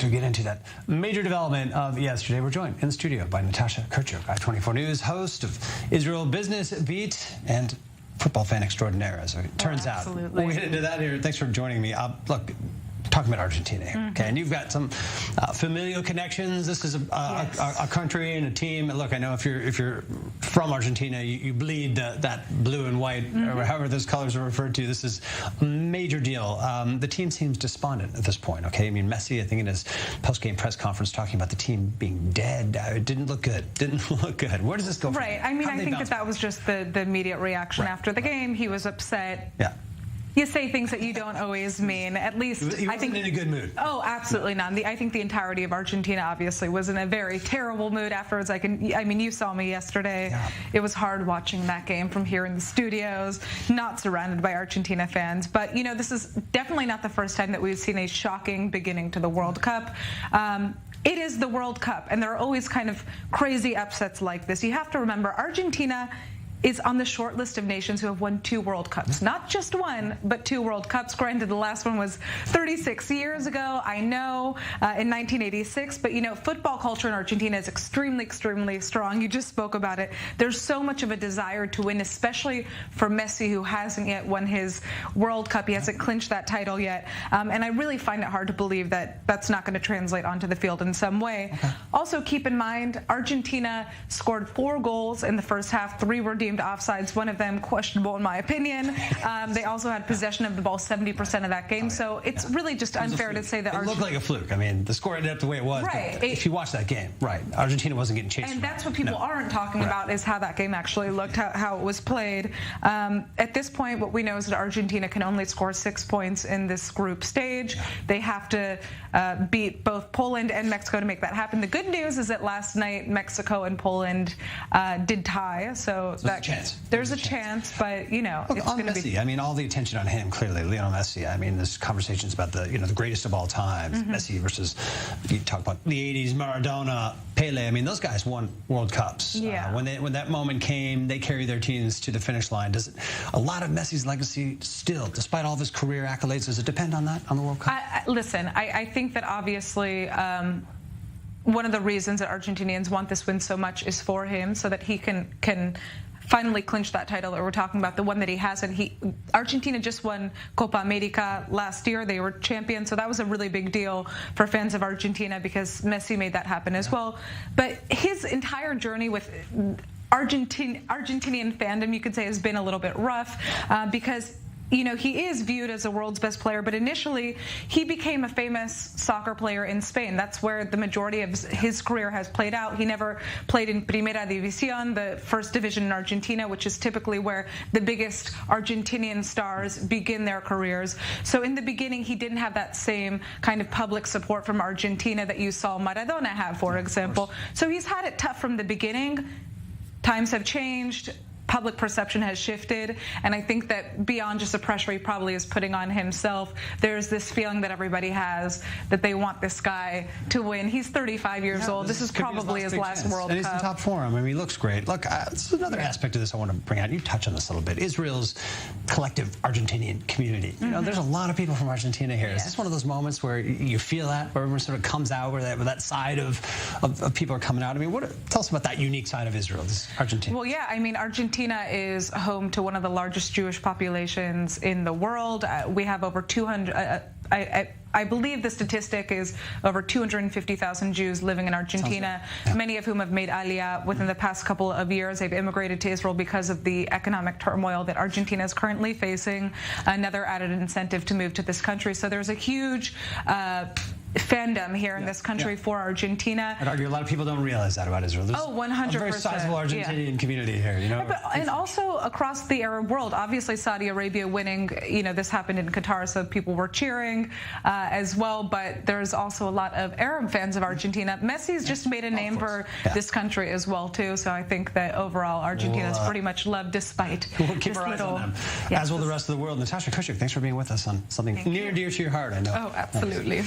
to get into that major development of yesterday. We're joined in the studio by Natasha Kirtchuk, I-24 News host of Israel Business Beat and football fan extraordinaire, as it turns out. We'll get into that here. Thanks for joining me. Look, talking about Argentina here, okay? And you've got some familial connections. This is a country and a team. And look, I know if you're from Argentina, you bleed that blue and white, or however those colors are referred to. This is a major deal. The team seems despondent at this point, okay? I mean, Messi, I think in his post-game press conference, talking about the team being dead. It didn't look good. Where does this go from here? I mean, I think that was just the immediate reaction after the game. He was upset. Yeah. You say things that you don't always mean. At least I think in a good mood. Oh, absolutely not. I think the entirety of Argentina obviously was in a very terrible mood afterwards. I mean, you saw me yesterday. Yeah. It was hard watching that game from here in the studios, not surrounded by Argentina fans. But you know, this is definitely not the first time that we've seen a shocking beginning to the World Cup. It is the World Cup, and there are always kind of crazy upsets like this. You have to remember, Argentina is on the short list of nations who have won 2 World Cups. Not just one, but 2 World Cups. Granted, the last one was 36 years ago, I know, in 1986. But, you know, football culture in Argentina is extremely, extremely strong. You just spoke about it. There's so much of a desire to win, especially for Messi, who hasn't yet won his World Cup. He hasn't clinched that title yet. And I really find it hard to believe that that's not going to translate onto the field in some way. Okay. Also, keep in mind, Argentina scored 4 goals in the first half. 3 were deemed offsides, one of them questionable in my opinion. They also had possession of the ball 70% of that game, so it's really just unfair to say that it looked like a fluke. I mean, the score ended up the way it was. Right. If you watch that game, Argentina wasn't getting chased. And that's what people aren't talking about, is how that game actually looked, how it was played. At this point, what we know is that Argentina can only score 6 points in this group stage. They have to beat both Poland and Mexico to make that happen. The good news is that last night Mexico and Poland did tie, so there's a chance, but you know, look, it's on going to Messi, be. I mean, all the attention on him, clearly, Lionel Messi. I mean, there's conversations about the greatest of all time, Messi versus, you talk about the 80s, Maradona, Pele. I mean, those guys won World Cups. Yeah. When that moment came, they carried their teams to the finish line. A lot of Messi's legacy still, despite all of his career accolades, does it depend on that, on the World Cup? Listen, I think that obviously one of the reasons that Argentinians want this win so much is for him, so that he can finally clinch that title that we're talking about, the one that he hasn't. Argentina just won Copa America last year. They were champions, so that was a really big deal for fans of Argentina because Messi made that happen as well. But his entire journey with Argentinian fandom, you could say, has been a little bit rough because, you know, he is viewed as the world's best player, but initially he became a famous soccer player in Spain. That's where the majority of his career has played out. He never played in Primera División, the first division in Argentina, which is typically where the biggest Argentinian stars begin their careers. So in the beginning, he didn't have that same kind of public support from Argentina that you saw Maradona have, for example. So he's had it tough from the beginning. Times have changed. Public perception has shifted, and I think that beyond just the pressure he probably is putting on himself, there's this feeling that everybody has that they want this guy to win. He's 35 years old. This is probably his last World Cup. And he's in top form. I mean, he looks great. Look, this is another aspect of this I want to bring out. You touch on this a little bit. Israel's collective Argentinian community. You know, there's a lot of people from Argentina here. Is this one of those moments where you feel that, where everyone sort of comes out, where that side of people are coming out? I mean, tell us about that unique side of Israel, this Argentina. Well, yeah, I mean, Argentina is home to one of the largest Jewish populations in the world. We have over 200, I believe the statistic is over 250,000 Jews living in Argentina, many of whom have made aliyah within the past couple of years. They've immigrated to Israel because of the economic turmoil that Argentina is currently facing, another added incentive to move to this country. So there's a huge fandom here in this country for Argentina. I'd argue a lot of people don't realize that about Israel. There's 100%. A very sizable Argentinian community here, you know. And also across the Arab world. Obviously, Saudi Arabia winning, you know, this happened in Qatar, so people were cheering as well. But there's also a lot of Arab fans of Argentina. Messi's just made a name for this country as well, too. So I think that overall, Argentina is pretty much loved despite we'll keep our eyes on them, as will the rest of the world. Natasha Kirtchuk, thanks for being with us on something near and dear to your heart, I know. Oh, absolutely.